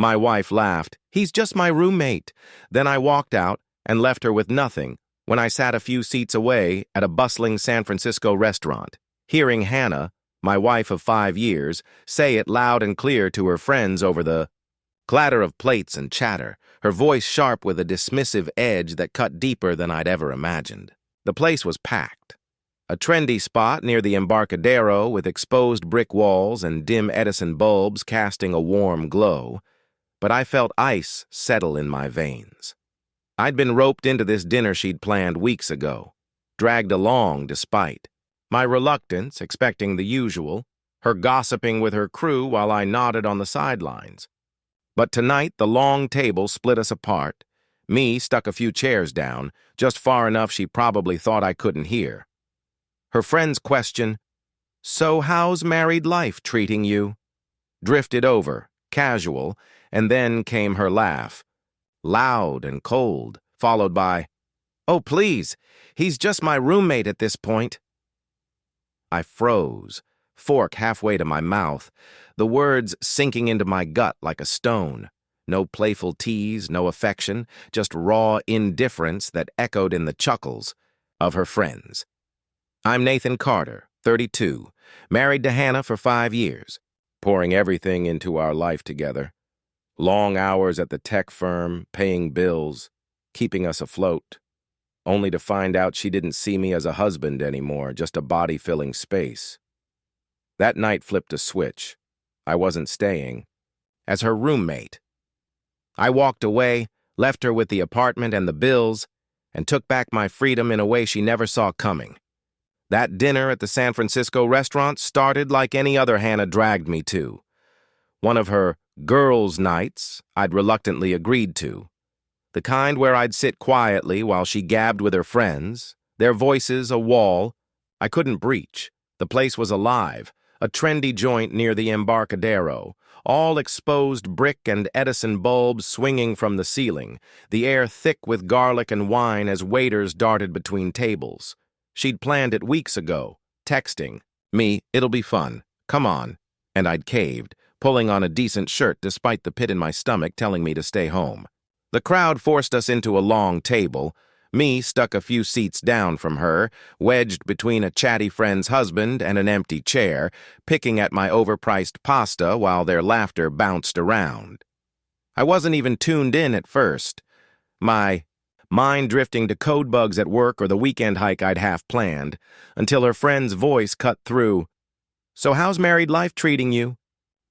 My wife laughed. "He's just my roommate." Then I walked out and left her with nothing when I sat a few seats away at a bustling San Francisco restaurant, hearing Hannah, my wife of 5 years, say it loud and clear to her friends over the clatter of plates and chatter, her voice sharp with a dismissive edge that cut deeper than I'd ever imagined. The place was packed. A trendy spot near the Embarcadero with exposed brick walls and dim Edison bulbs casting a warm glow, but I felt ice settle in my veins. I'd been roped into this dinner she'd planned weeks ago, dragged along despite my reluctance, expecting the usual, her gossiping with her crew while I nodded on the sidelines. But tonight the long table split us apart. Me stuck a few chairs down, just far enough she probably thought I couldn't hear. Her friend's question, "So how's married life treating you?" drifted over, casual, and then came her laugh, loud and cold, followed by, "Oh, please, he's just my roommate at this point." I froze, fork halfway to my mouth, the words sinking into my gut like a stone. No playful tease, no affection, just raw indifference that echoed in the chuckles of her friends. I'm Nathan Carter, 32, married to Hannah for 5 years, pouring everything into our life together. Long hours at the tech firm, paying bills, keeping us afloat, only to find out she didn't see me as a husband anymore, just a body-filling space. That night flipped a switch. I wasn't staying. As her roommate. I walked away, left her with the apartment and the bills, and took back my freedom in a way she never saw coming. That dinner at the San Francisco restaurant started like any other Hannah dragged me to. One of her girls' nights I'd reluctantly agreed to. The kind where I'd sit quietly while she gabbed with her friends, their voices a wall I couldn't breach. The place was alive, a trendy joint near the Embarcadero, all exposed brick and Edison bulbs swinging from the ceiling, the air thick with garlic and wine as waiters darted between tables. She'd planned it weeks ago, texting me, "It'll be fun, come on," and I'd caved, pulling on a decent shirt despite the pit in my stomach telling me to stay home. The crowd forced us into a long table. Me stuck a few seats down from her, wedged between a chatty friend's husband and an empty chair, picking at my overpriced pasta while their laughter bounced around. I wasn't even tuned in at first, my mind drifting to code bugs at work or the weekend hike I'd half planned, until her friend's voice cut through. "So how's married life treating you?"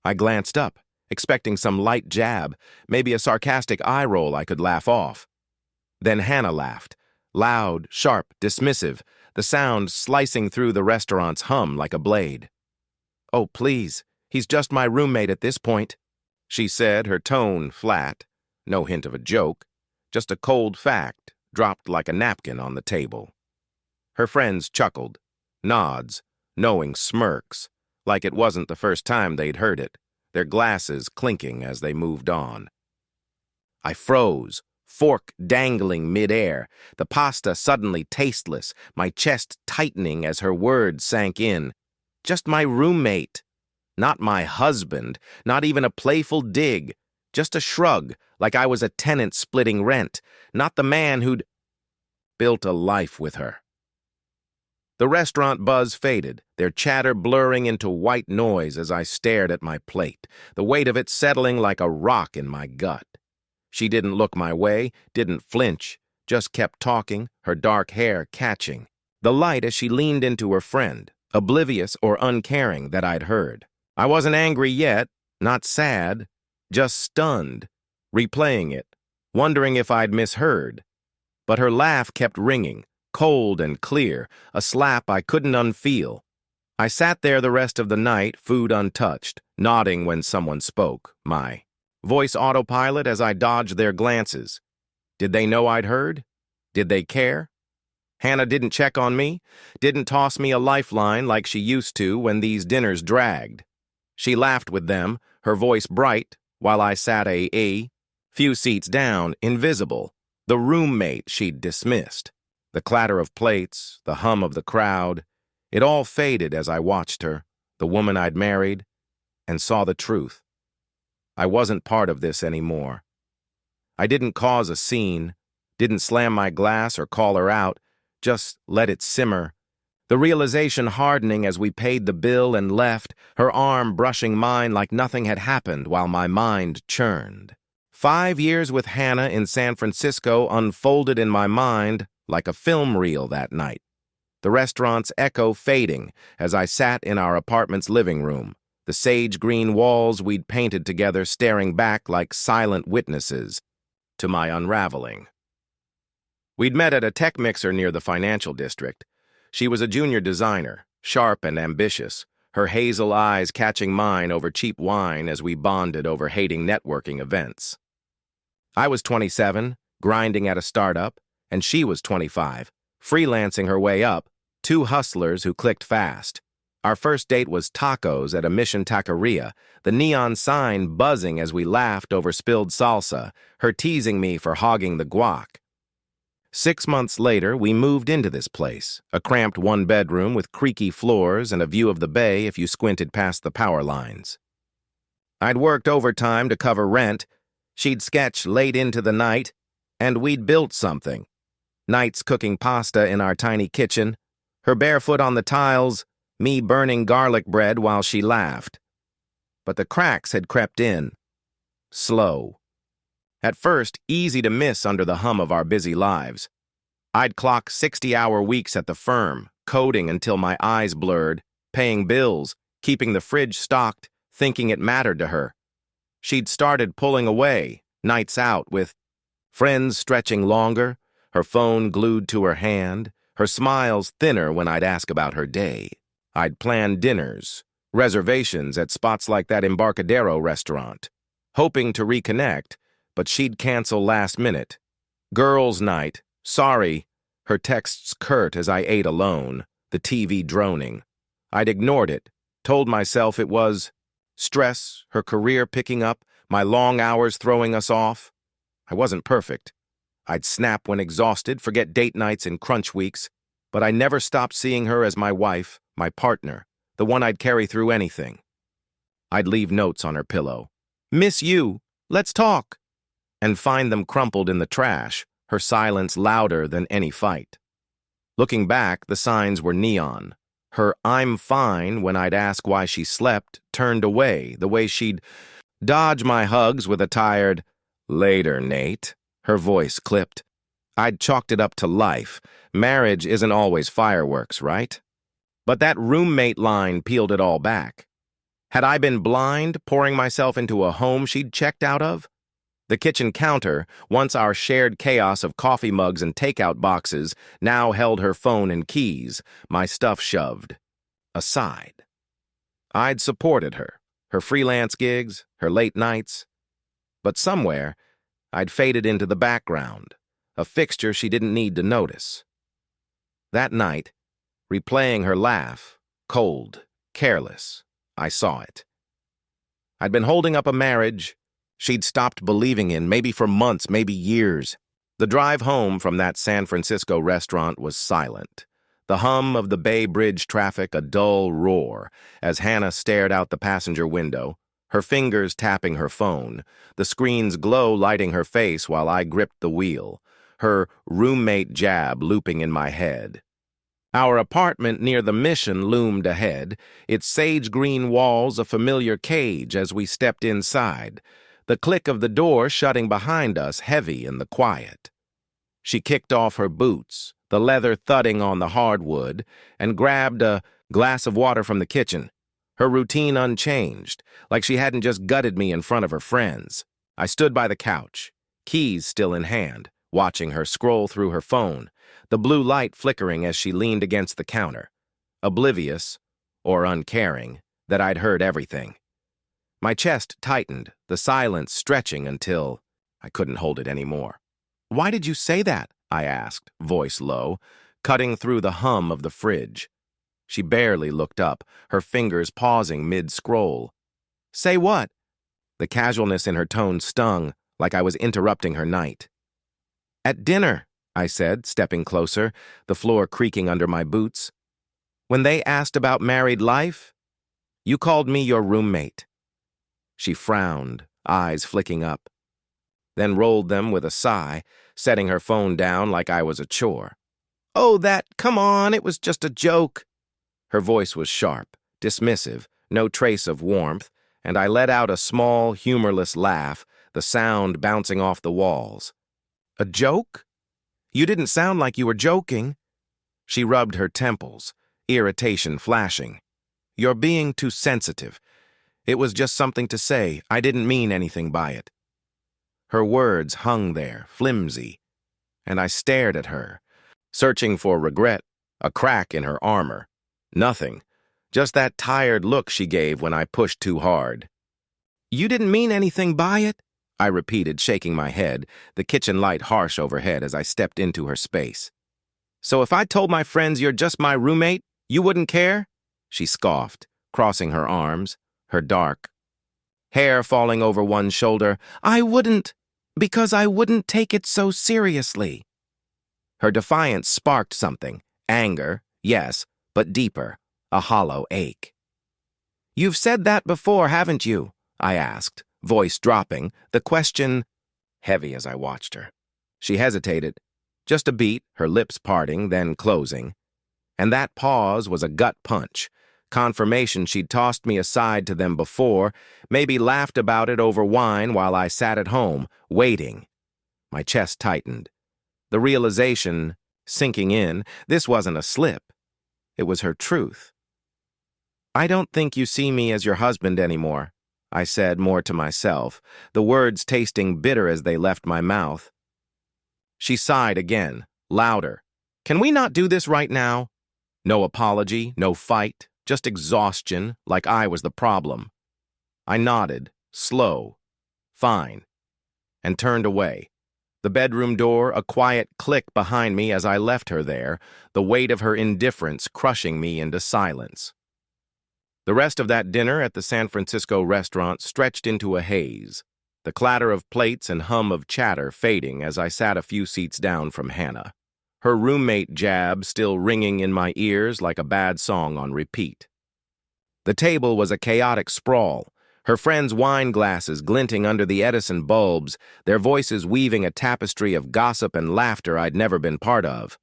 I glanced up, expecting some light jab, maybe a sarcastic eye roll I could laugh off. Then Hannah laughed, loud, sharp, dismissive, the sound slicing through the restaurant's hum like a blade. "Oh, please, he's just my roommate at this point," she said, her tone flat, no hint of a joke, just a cold fact dropped like a napkin on the table. Her friends chuckled, nods, knowing smirks, like it wasn't the first time they'd heard it, their glasses clinking as they moved on. I froze, fork dangling midair, the pasta suddenly tasteless, my chest tightening as her words sank in. Just my roommate. Not my husband, not even a playful dig, just a shrug, like I was a tenant splitting rent, not the man who'd built a life with her. The restaurant buzz faded, their chatter blurring into white noise as I stared at my plate, the weight of it settling like a rock in my gut. She didn't look my way, didn't flinch, just kept talking, her dark hair catching the light as she leaned into her friend, oblivious or uncaring that I'd heard. I wasn't angry yet, not sad, just stunned, replaying it, wondering if I'd misheard. But her laugh kept ringing, cold and clear, a slap I couldn't unfeel. I sat there the rest of the night, food untouched, nodding when someone spoke, my voice autopilot as I dodged their glances. Did they know I'd heard? Did they care? Hannah didn't check on me, didn't toss me a lifeline like she used to when these dinners dragged. She laughed with them, her voice bright, while I sat a few seats down, invisible, the roommate she'd dismissed. The clatter of plates, the hum of the crowd, it all faded as I watched her, the woman I'd married, and saw the truth. I wasn't part of this anymore. I didn't cause a scene, didn't slam my glass or call her out, just let it simmer. The realization hardening as we paid the bill and left, her arm brushing mine like nothing had happened while my mind churned. 5 years with Hannah in San Francisco unfolded in my mind like a film reel that night. The restaurant's echo fading as I sat in our apartment's living room, the sage-green walls we'd painted together staring back like silent witnesses to my unraveling. We'd met at a tech mixer near the financial district. She was a junior designer, sharp and ambitious, her hazel eyes catching mine over cheap wine as we bonded over hating networking events. I was 27, grinding at a startup, and she was 25, freelancing her way up, two hustlers who clicked fast. Our first date was tacos at a Mission taqueria, the neon sign buzzing as we laughed over spilled salsa, her teasing me for hogging the guac. 6 months later, we moved into this place, a cramped one-bedroom with creaky floors and a view of the bay if you squinted past the power lines. I'd worked overtime to cover rent, she'd sketch late into the night, and we'd built something. Nights cooking pasta in our tiny kitchen, her barefoot on the tiles, me burning garlic bread while she laughed. But the cracks had crept in. Slow. At first, easy to miss under the hum of our busy lives. I'd clock 60-hour weeks at the firm, coding until my eyes blurred, paying bills, keeping the fridge stocked, thinking it mattered to her. She'd started pulling away, nights out, with friends stretching longer, her phone glued to her hand, her smiles thinner when I'd ask about her day. I'd plan dinners, reservations at spots like that Embarcadero restaurant, hoping to reconnect, but she'd cancel last minute. Girls' night, sorry, her texts curt as I ate alone, the TV droning. I'd ignored it, told myself it was stress, her career picking up, my long hours throwing us off. I wasn't perfect. I'd snap when exhausted, forget date nights and crunch weeks, but I never stopped seeing her as my wife, my partner, the one I'd carry through anything. I'd leave notes on her pillow. "Miss you, let's talk," and find them crumpled in the trash, her silence louder than any fight. Looking back, the signs were neon. Her "I'm fine" when I'd ask why she slept turned away, the way she'd dodge my hugs with a tired, "Later, Nate." Her voice clipped. I'd chalked it up to life. Marriage isn't always fireworks, right? But that roommate line peeled it all back. Had I been blind, pouring myself into a home she'd checked out of? The kitchen counter, once our shared chaos of coffee mugs and takeout boxes, now held her phone and keys, my stuff shoved aside. I'd supported her freelance gigs, her late nights. But somewhere, I'd faded into the background, a fixture she didn't need to notice. That night, replaying her laugh, cold, careless, I saw it. I'd been holding up a marriage she'd stopped believing in, maybe for months, maybe years. The drive home from that San Francisco restaurant was silent. The hum of the Bay Bridge traffic a dull roar as Hannah stared out the passenger window, her fingers tapping her phone, the screen's glow lighting her face while I gripped the wheel, her roommate jab looping in my head. Our apartment near the Mission loomed ahead, its sage-green walls a familiar cage as we stepped inside, the click of the door shutting behind us heavy in the quiet. She kicked off her boots, the leather thudding on the hardwood, and grabbed a glass of water from the kitchen, her routine unchanged, like she hadn't just gutted me in front of her friends. I stood by the couch, keys still in hand, watching her scroll through her phone, the blue light flickering as she leaned against the counter, oblivious, or uncaring, that I'd heard everything. My chest tightened, the silence stretching until I couldn't hold it anymore. "Why did you say that?" I asked, voice low, cutting through the hum of the fridge. She barely looked up, her fingers pausing mid-scroll. "Say what?" The casualness in her tone stung, like I was interrupting her night. "At dinner," I said, stepping closer, the floor creaking under my boots. "When they asked about married life, you called me your roommate." She frowned, eyes flicking up, then rolled them with a sigh, setting her phone down like I was a chore. "Oh, come on, it was just a joke." Her voice was sharp, dismissive, no trace of warmth, and I let out a small, humorless laugh, the sound bouncing off the walls. "A joke? You didn't sound like you were joking." She rubbed her temples, irritation flashing. "You're being too sensitive. It was just something to say. I didn't mean anything by it." Her words hung there, flimsy, and I stared at her, searching for regret, a crack in her armor. Nothing, just that tired look she gave when I pushed too hard. "You didn't mean anything by it?" I repeated, shaking my head, the kitchen light harsh overhead as I stepped into her space. "So if I told my friends you're just my roommate, you wouldn't care?" She scoffed, crossing her arms, her dark hair falling over one shoulder. "I wouldn't, because I wouldn't take it so seriously." Her defiance sparked something. Anger, yes, but deeper, a hollow ache. "You've said that before, haven't you?" I asked, voice dropping, the question heavy as I watched her. She hesitated, just a beat, her lips parting, then closing. And that pause was a gut punch, confirmation she'd tossed me aside to them before, maybe laughed about it over wine while I sat at home, waiting. My chest tightened. The realization, sinking in, this wasn't a slip. It was her truth. "I don't think you see me as your husband anymore," I said more to myself, the words tasting bitter as they left my mouth. She sighed again, louder. "Can we not do this right now?" No apology, no fight, just exhaustion, like I was the problem. I nodded, slow, fine, and turned away. The bedroom door, a quiet click behind me as I left her there, the weight of her indifference crushing me into silence. The rest of that dinner at the San Francisco restaurant stretched into a haze, the clatter of plates and hum of chatter fading as I sat a few seats down from Hannah, her roommate jab still ringing in my ears like a bad song on repeat. The table was a chaotic sprawl, her friends' wine glasses glinting under the Edison bulbs, their voices weaving a tapestry of gossip and laughter I'd never been part of.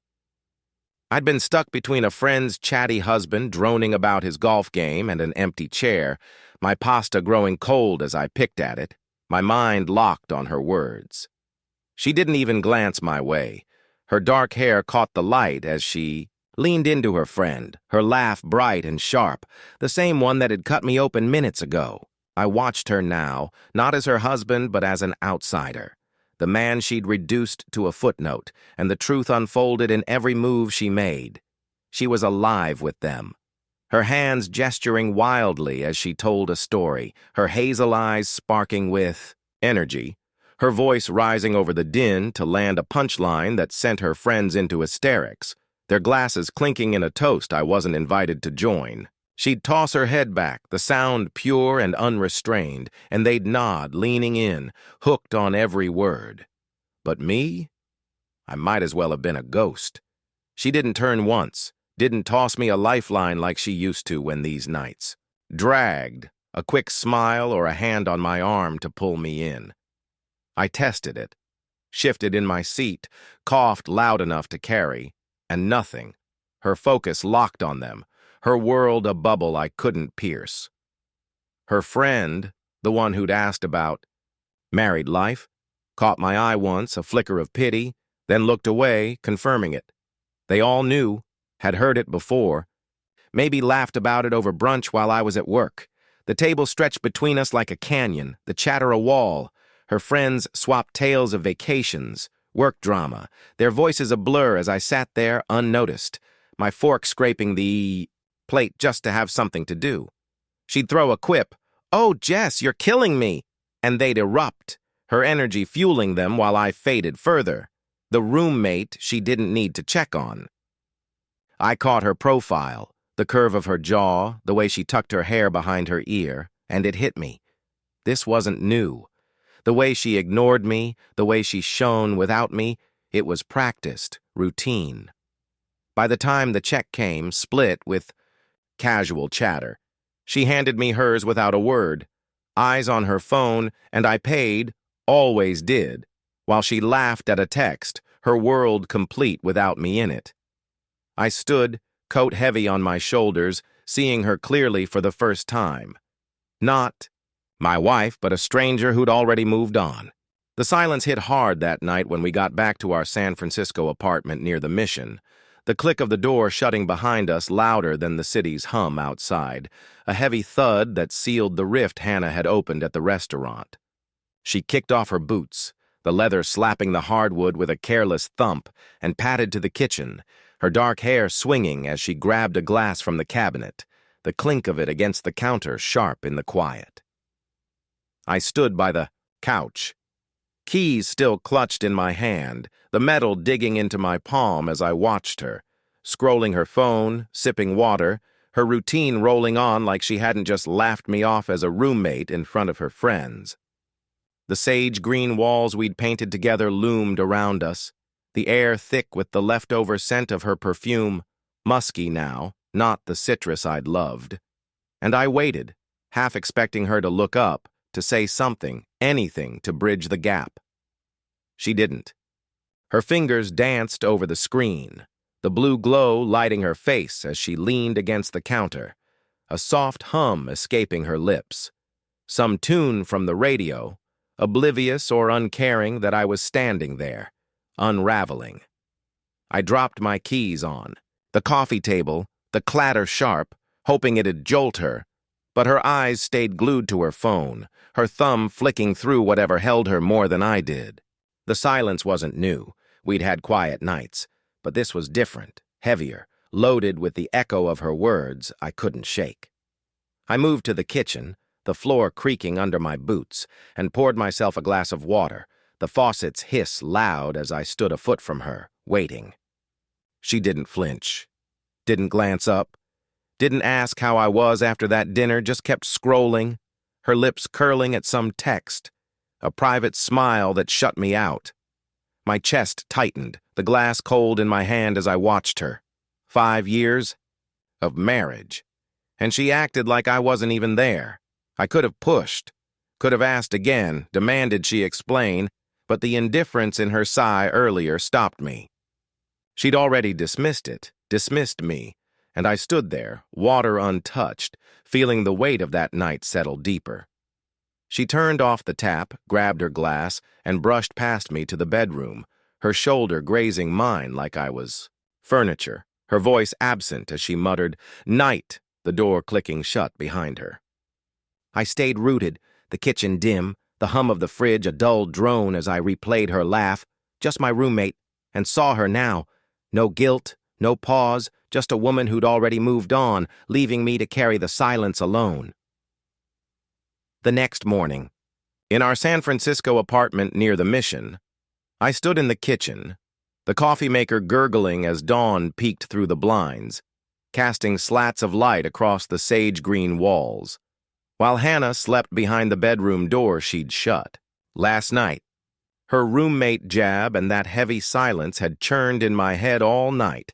I'd been stuck between a friend's chatty husband droning about his golf game and an empty chair, my pasta growing cold as I picked at it, my mind locked on her words. She didn't even glance my way. Her dark hair caught the light as she leaned into her friend, her laugh bright and sharp, the same one that had cut me open minutes ago. I watched her now, not as her husband, but as an outsider. The man she'd reduced to a footnote, and the truth unfolded in every move she made. She was alive with them, her hands gesturing wildly as she told a story, her hazel eyes sparking with energy, her voice rising over the din to land a punchline that sent her friends into hysterics, their glasses clinking in a toast I wasn't invited to join. She'd toss her head back, the sound pure and unrestrained, and they'd nod, leaning in, hooked on every word. But me? I might as well have been a ghost. She didn't turn once, didn't toss me a lifeline like she used to when these nights. Dragged, a quick smile or a hand on my arm to pull me in. I tested it, shifted in my seat, coughed loud enough to carry, and nothing. Her focus locked on them, her world a bubble I couldn't pierce. Her friend, the one who'd asked about married life, caught my eye once, a flicker of pity, then looked away, confirming it. They all knew, had heard it before, maybe laughed about it over brunch while I was at work. The table stretched between us like a canyon, the chatter a wall. Her friends swapped tales of vacations, work drama, their voices a blur as I sat there unnoticed, my fork scraping the plate just to have something to do. She'd throw a quip, "Oh, Jess, you're killing me," and they'd erupt, her energy fueling them while I faded further, the roommate she didn't need to check on. I caught her profile, the curve of her jaw, the way she tucked her hair behind her ear, and it hit me. This wasn't new. The way she ignored me, the way she shone without me, it was practiced, routine. By the time the check came, split with casual chatter, she handed me hers without a word. eyes on her phone, and I paid, always did, while she laughed at a text, her world complete without me in it. I stood, coat heavy on my shoulders, seeing her clearly for the first time. Not my wife, but a stranger who'd already moved on. The silence hit hard that night when we got back to our San Francisco apartment near the Mission, the click of the door shutting behind us louder than the city's hum outside, a heavy thud that sealed the rift Hannah had opened at the restaurant. She kicked off her boots, the leather slapping the hardwood with a careless thump, and padded to the kitchen, her dark hair swinging as she grabbed a glass from the cabinet, the clink of it against the counter sharp in the quiet. I stood by the couch, keys still clutched in my hand, the metal digging into my palm as I watched her, scrolling her phone, sipping water, her routine rolling on like she hadn't just laughed me off as a roommate in front of her friends. The sage-green walls we'd painted together loomed around us, the air thick with the leftover scent of her perfume, musky now, not the citrus I'd loved. And I waited, half expecting her to look up, to say something, anything to bridge the gap. She didn't. Her fingers danced over the screen, the blue glow lighting her face as she leaned against the counter, a soft hum escaping her lips. Some tune from the radio, oblivious or uncaring that I was standing there, unraveling. I dropped my keys on, the coffee table, the clatter sharp, hoping it'd jolt her, but her eyes stayed glued to her phone, her thumb flicking through whatever held her more than I did. The silence wasn't new. We'd had quiet nights, but this was different, heavier, loaded with the echo of her words I couldn't shake. I moved to the kitchen, the floor creaking under my boots, and poured myself a glass of water, the faucet's hiss loud as I stood a foot from her, waiting. She didn't flinch, didn't glance up, didn't ask how I was after that dinner, just kept scrolling, her lips curling at some text, a private smile that shut me out. My chest tightened, the glass cold in my hand as I watched her. 5 years of marriage. And she acted like I wasn't even there. I could have pushed, could have asked again, demanded she explain, but the indifference in her sigh earlier stopped me. She'd already dismissed it, dismissed me, and I stood there, water untouched, feeling the weight of that night settle deeper. She turned off the tap, grabbed her glass, and brushed past me to the bedroom, her shoulder grazing mine like I was furniture, her voice absent as she muttered, "Night," the door clicking shut behind her. I stayed rooted, the kitchen dim, the hum of the fridge a dull drone as I replayed her laugh, just my roommate, and saw her now. No guilt, no pause, just a woman who'd already moved on, leaving me to carry the silence alone. The next morning, in our San Francisco apartment near the Mission, I stood in the kitchen, the coffee maker gurgling as dawn peeked through the blinds, casting slats of light across the sage-green walls, while Hannah slept behind the bedroom door she'd shut. Last night, her roommate jab and that heavy silence had churned in my head all night,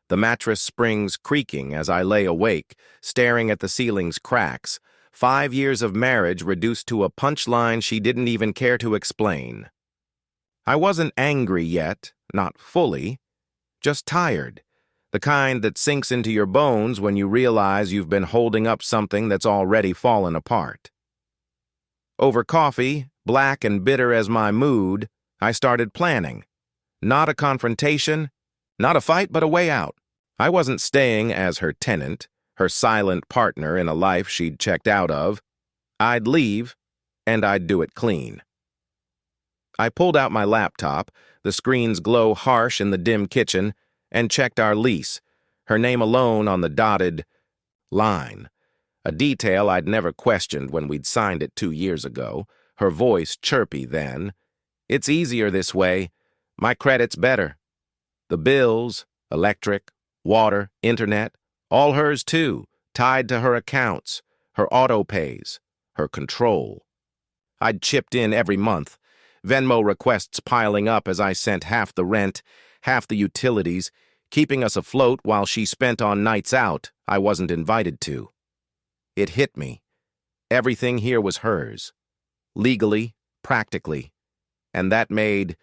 the mattress springs creaking as I lay awake, staring at the ceiling's cracks, 5 years of marriage reduced to a punchline she didn't even care to explain. I wasn't angry yet, not fully, just tired, the kind that sinks into your bones when you realize you've been holding up something that's already fallen apart. Over coffee, black and bitter as my mood, I started planning. Not a confrontation, not a fight, but a way out. I wasn't staying as her tenant, her silent partner in a life she'd checked out of. I'd leave, and I'd do it clean. I pulled out my laptop, the screen's glow harsh in the dim kitchen, and checked our lease, her name alone on the dotted line, a detail I'd never questioned when we'd signed it 2 years ago, her voice chirpy then. "It's easier this way. My credit's better. The bills, electric, water, internet, all hers too, tied to her accounts, her auto-pays, her control. I'd chipped in every month, Venmo requests piling up as I sent half the rent, half the utilities, keeping us afloat while she spent on nights out I wasn't invited to. It hit me. Everything here was hers. Legally, practically. And that made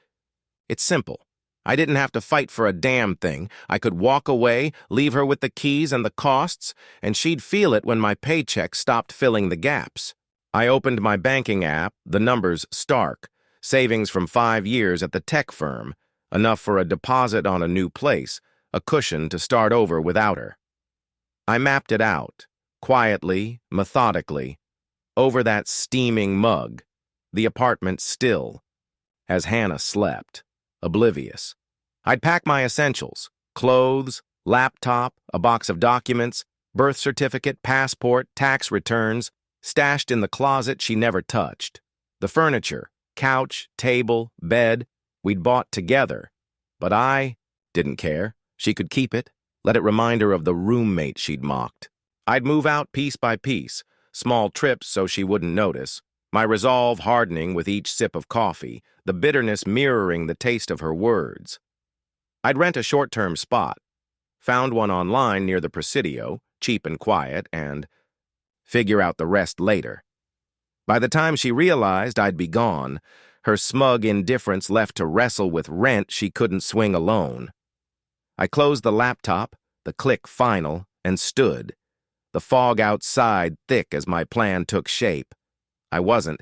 it simple. I didn't have to fight for a damn thing. I could walk away, leave her with the keys and the costs, and she'd feel it when my paycheck stopped filling the gaps. I opened my banking app, the numbers stark. Savings from 5 years at the tech firm, enough for a deposit on a new place, a cushion to start over without her. I mapped it out, quietly, methodically, over that steaming mug, the apartment still, as Hannah slept, oblivious. I'd pack my essentials, clothes, laptop, a box of documents, birth certificate, passport, tax returns, stashed in the closet she never touched. The furniture, couch, table, bed, we'd bought together. But I didn't care. She could keep it. Let it remind her of the roommate she'd mocked. I'd move out piece by piece, small trips so she wouldn't notice, my resolve hardening with each sip of coffee, the bitterness mirroring the taste of her words. I'd rent a short-term spot, found one online near the Presidio, cheap and quiet, and figure out the rest later. By the time she realized I'd be gone, her smug indifference left to wrestle with rent she couldn't swing alone. I closed the laptop, the click final, and stood, the fog outside thick as my plan took shape. I wasn't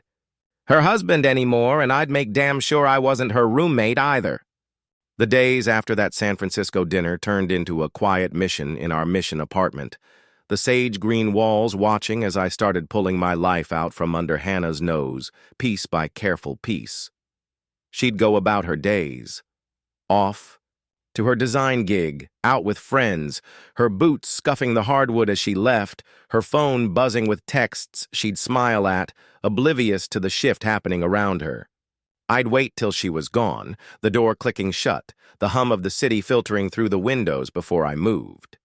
her husband anymore, and I'd make damn sure I wasn't her roommate either. The days after that San Francisco dinner turned into a quiet mission in our mission apartment, the sage-green walls watching as I started pulling my life out from under Hannah's nose, piece by careful piece. She'd go about her days, off, to her design gig, out with friends, her boots scuffing the hardwood as she left, her phone buzzing with texts she'd smile at, oblivious to the shift happening around her. I'd wait till she was gone, the door clicking shut, the hum of the city filtering through the windows before I moved.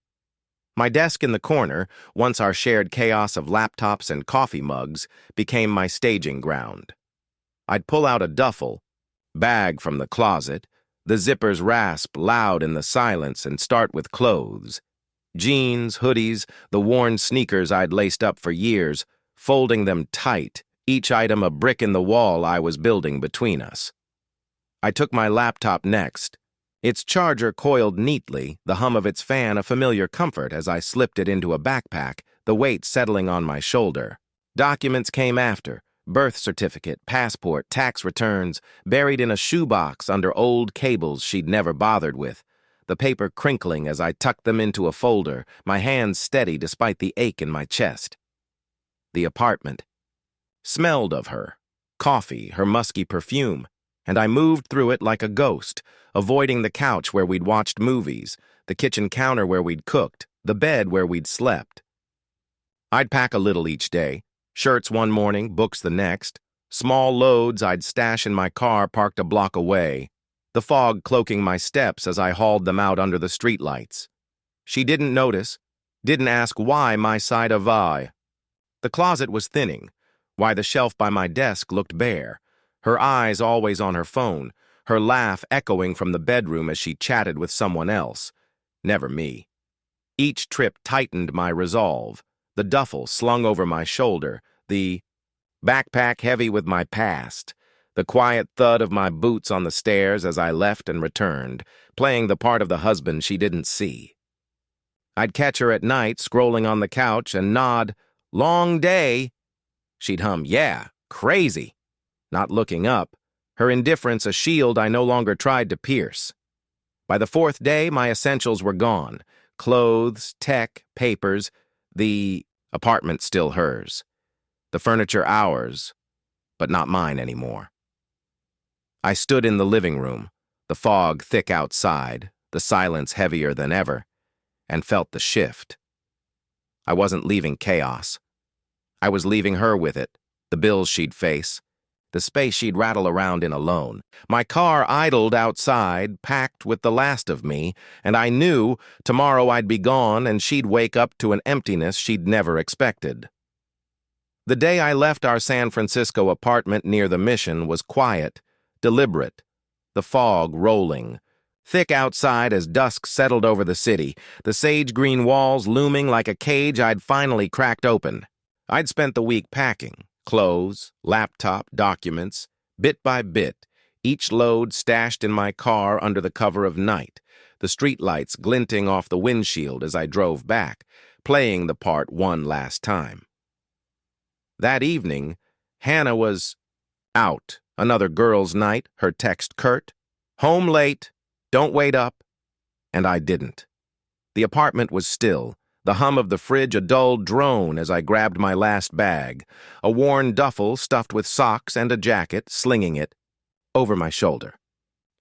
My desk in the corner, once our shared chaos of laptops and coffee mugs, became my staging ground. I'd pull out a duffel, bag from the closet, the zippers rasp loud in the silence, and start with clothes. Jeans, hoodies, the worn sneakers I'd laced up for years, folding them tight, each item a brick in the wall I was building between us. I took my laptop next, its charger coiled neatly, the hum of its fan a familiar comfort as I slipped it into a backpack, the weight settling on my shoulder. Documents came after, birth certificate, passport, tax returns, buried in a shoebox under old cables she'd never bothered with, the paper crinkling as I tucked them into a folder, my hands steady despite the ache in my chest. The apartment smelled of her, coffee, her musky perfume, and I moved through it like a ghost, avoiding the couch where we'd watched movies, the kitchen counter where we'd cooked, the bed where we'd slept. I'd pack a little each day, shirts one morning, books the next, small loads I'd stash in my car parked a block away, the fog cloaking my steps as I hauled them out under the streetlights. She didn't notice, didn't ask why my side of eye. The closet was thinning, why the shelf by my desk looked bare, her eyes always on her phone, her laugh echoing from the bedroom as she chatted with someone else, never me. Each trip tightened my resolve, the duffel slung over my shoulder, the backpack heavy with my past, the quiet thud of my boots on the stairs as I left and returned, playing the part of the husband she didn't see. I'd catch her at night scrolling on the couch and nod, "Long day." She'd hum, "Yeah, crazy," not looking up, her indifference a shield I no longer tried to pierce. By the 4th day, my essentials were gone, clothes, tech, papers, the apartment still hers, the furniture ours, but not mine anymore. I stood in the living room, the fog thick outside, the silence heavier than ever, and felt the shift. I wasn't leaving chaos. I was leaving her with it, the bills she'd face, the space she'd rattle around in alone. My car idled outside, packed with the last of me, and I knew tomorrow I'd be gone and she'd wake up to an emptiness she'd never expected. The day I left our San Francisco apartment near the Mission was quiet, deliberate, the fog rolling, thick outside as dusk settled over the city, the sage-green walls looming like a cage I'd finally cracked open. I'd spent the week packing, clothes, laptop, documents, bit by bit, each load stashed in my car under the cover of night, the streetlights glinting off the windshield as I drove back, playing the part one last time. That evening, Hannah was out. Another girls' night, her text curt, "Home late, don't wait up," and I didn't. The apartment was still, the hum of the fridge a dull drone as I grabbed my last bag, a worn duffel stuffed with socks and a jacket, slinging it over my shoulder.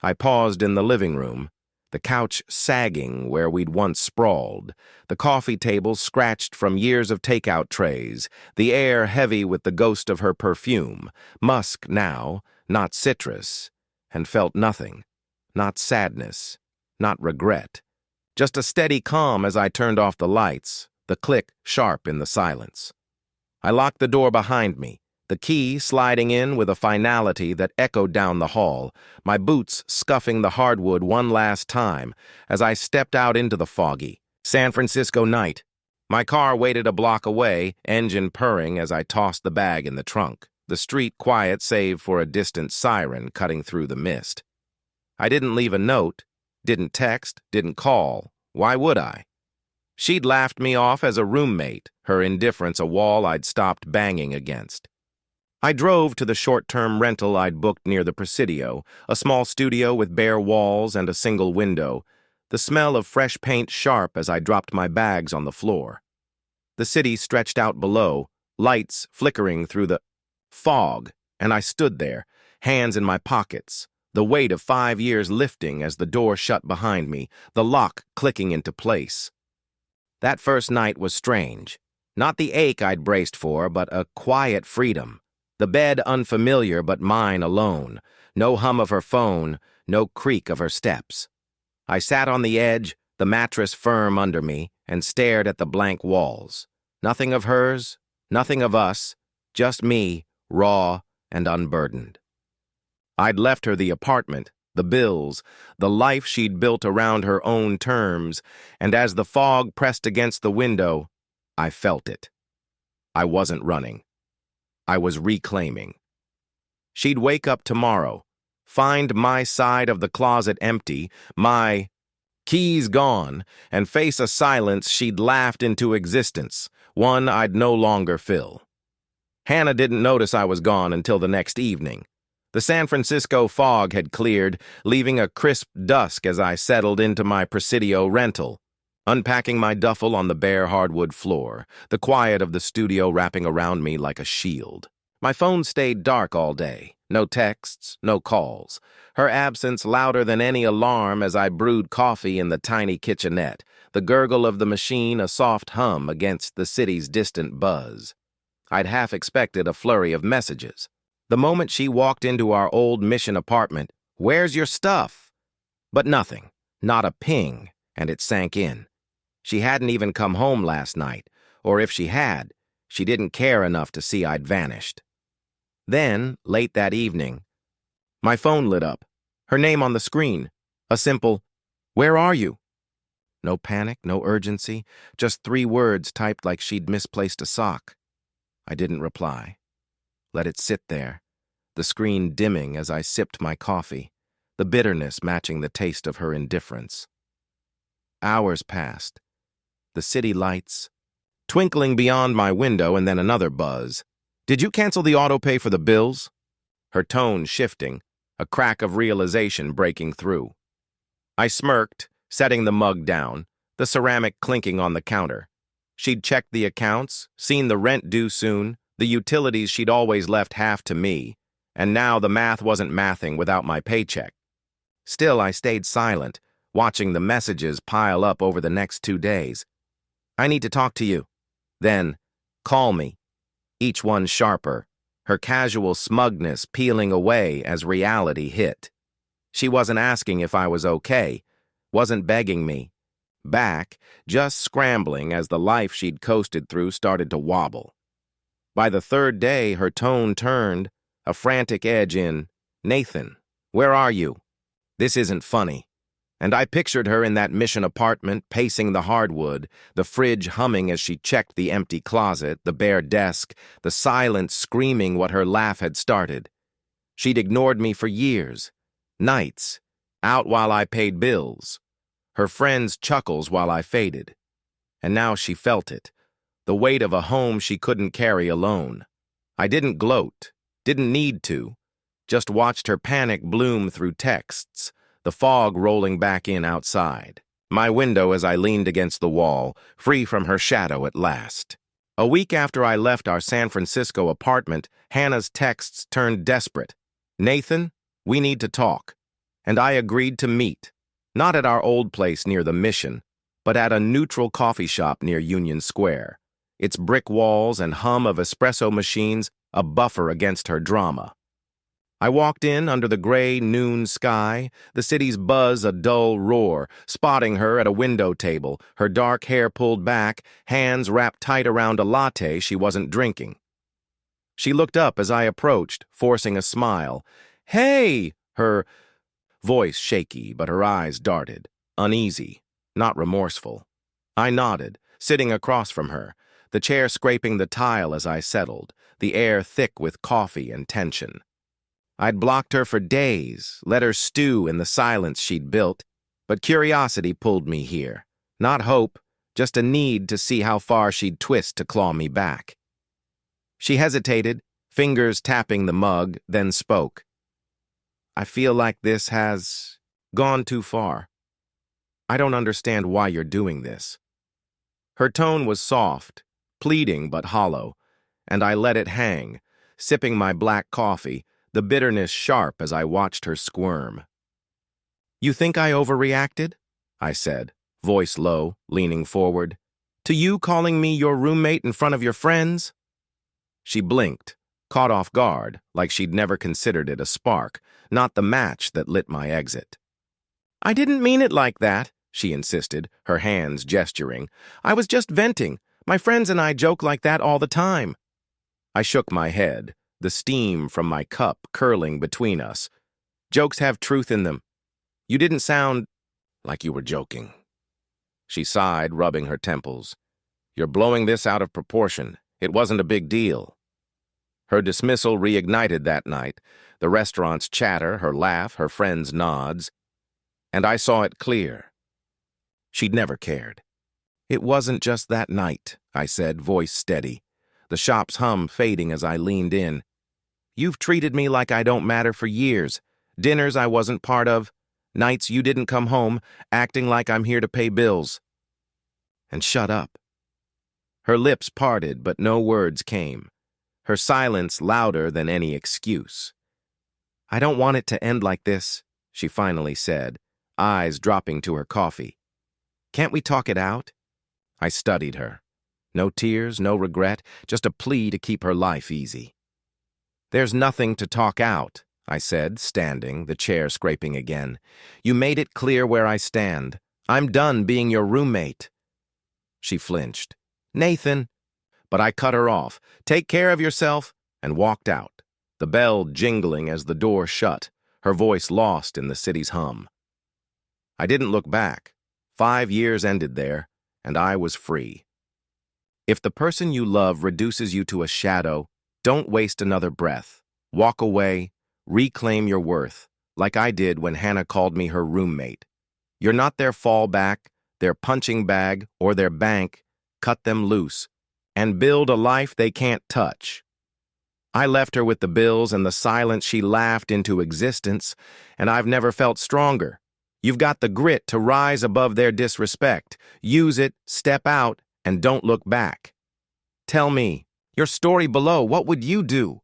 I paused in the living room, the couch sagging where we'd once sprawled, the coffee table scratched from years of takeout trays, the air heavy with the ghost of her perfume, musk now, not citrus, and felt nothing, not sadness, not regret, just a steady calm as I turned off the lights, the click sharp in the silence. I locked the door behind me, the key sliding in with a finality that echoed down the hall, my boots scuffing the hardwood one last time as I stepped out into the foggy San Francisco night. My car waited a block away, engine purring as I tossed the bag in the trunk, the street quiet save for a distant siren cutting through the mist. I didn't leave a note, didn't text, didn't call. Why would I? She'd laughed me off as a roommate, her indifference a wall I'd stopped banging against. I drove to the short-term rental I'd booked near the Presidio, a small studio with bare walls and a single window, the smell of fresh paint sharp as I dropped my bags on the floor. The city stretched out below, lights flickering through the fog, and I stood there, hands in my pockets, the weight of 5 years lifting as the door shut behind me, the lock clicking into place. That first night was strange. Not the ache I'd braced for, but a quiet freedom. The bed unfamiliar but mine alone, no hum of her phone, no creak of her steps. I sat on the edge, the mattress firm under me, and stared at the blank walls. Nothing of hers, nothing of us, just me, raw and unburdened. I'd left her the apartment, the bills, the life she'd built around her own terms, and as the fog pressed against the window, I felt it. I wasn't running. I was reclaiming. She'd wake up tomorrow, find my side of the closet empty, my keys gone, and face a silence she'd laughed into existence, one I'd no longer fill. Hannah didn't notice I was gone until the next evening. The San Francisco fog had cleared, leaving a crisp dusk as I settled into my Presidio rental, unpacking my duffel on the bare hardwood floor, the quiet of the studio wrapping around me like a shield. My phone stayed dark all day, no texts, no calls, her absence louder than any alarm as I brewed coffee in the tiny kitchenette, the gurgle of the machine a soft hum against the city's distant buzz. I'd half expected a flurry of messages. The moment she walked into our old Mission apartment, "Where's your stuff?" But nothing, not a ping, and it sank in. She hadn't even come home last night, or if she had, she didn't care enough to see I'd vanished. Then, late that evening, my phone lit up, her name on the screen, a simple, "Where are you?" No panic, no urgency, just 3 words typed like she'd misplaced a sock. I didn't reply. Let it sit there, the screen dimming as I sipped my coffee, the bitterness matching the taste of her indifference. Hours passed. The city lights, twinkling beyond my window, and then another buzz. "Did you cancel the autopay for the bills?" Her tone shifting, a crack of realization breaking through. I smirked, setting the mug down, the ceramic clinking on the counter. She'd checked the accounts, seen the rent due soon, the utilities she'd always left half to me, and now the math wasn't mathing without my paycheck. Still, I stayed silent, watching the messages pile up over the next 2 days. "I need to talk to you." Then, "Call me." Each one sharper, her casual smugness peeling away as reality hit. She wasn't asking if I was okay, wasn't begging me back, just scrambling as the life she'd coasted through started to wobble. By the 3rd day, her tone turned, a frantic edge in, "Nathan, where are you? This isn't funny." And I pictured her in that mission apartment, pacing the hardwood, the fridge humming as she checked the empty closet, the bare desk, the silence screaming what her laugh had started. She'd ignored me for years, nights, out while I paid bills, her friends' chuckles while I faded. And now she felt it, the weight of a home she couldn't carry alone. I didn't gloat, didn't need to, just watched her panic bloom through texts, the fog rolling back in outside. My window as I leaned against the wall, free from her shadow at last. A week after I left our San Francisco apartment, Hannah's texts turned desperate. "Nathan, we need to talk." And I agreed to meet, not at our old place near the Mission, but at a neutral coffee shop near Union Square, its brick walls and hum of espresso machines a buffer against her drama. I walked in under the gray noon sky, the city's buzz a dull roar, spotting her at a window table, her dark hair pulled back, hands wrapped tight around a latte she wasn't drinking. She looked up as I approached, forcing a smile. "Hey!" Her voice shaky, but her eyes darted, uneasy, not remorseful. I nodded, sitting across from her, the chair scraping the tile as I settled, the air thick with coffee and tension. I'd blocked her for days, let her stew in the silence she'd built, but curiosity pulled me here. Not hope, just a need to see how far she'd twist to claw me back. She hesitated, fingers tapping the mug, then spoke. "I feel like this has gone too far. I don't understand why you're doing this." Her tone was soft, pleading but hollow, and I let it hang, sipping my black coffee, the bitterness sharp as I watched her squirm. "You think I overreacted?" I said, voice low, leaning forward. "To you calling me your roommate in front of your friends?" She blinked, caught off guard, like she'd never considered it a spark, not the match that lit my exit. "I didn't mean it like that," she insisted, her hands gesturing. "I was just venting. My friends and I joke like that all the time." I shook my head, the steam from my cup curling between us. "Jokes have truth in them. You didn't sound like you were joking." She sighed, rubbing her temples. "You're blowing this out of proportion. It wasn't a big deal." Her dismissal reignited that night, the restaurant's chatter, her laugh, her friends' nods, and I saw it clear. She'd never cared. "It wasn't just that night," I said, voice steady, the shop's hum fading as I leaned in. "You've treated me like I don't matter for years, dinners I wasn't part of, nights you didn't come home, acting like I'm here to pay bills." And shut up. Her lips parted, but no words came, her silence louder than any excuse. "I don't want it to end like this," she finally said, eyes dropping to her coffee. "Can't we talk it out?" I studied her. No tears, no regret, just a plea to keep her life easy. "There's nothing to talk out," I said, standing, the chair scraping again. "You made it clear where I stand. I'm done being your roommate." She flinched. "Nathan." But I cut her off. "Take care of yourself," and walked out, the bell jingling as the door shut, her voice lost in the city's hum. I didn't look back. 5 years ended there, and I was free. If the person you love reduces you to a shadow, don't waste another breath. Walk away, reclaim your worth, like I did when Hannah called me her roommate. You're not their fallback, their punching bag, or their bank. Cut them loose, and build a life they can't touch. I left her with the bills and the silence she laughed into existence, and I've never felt stronger. You've got the grit to rise above their disrespect. Use it, step out, and don't look back. Tell me, your story below, what would you do?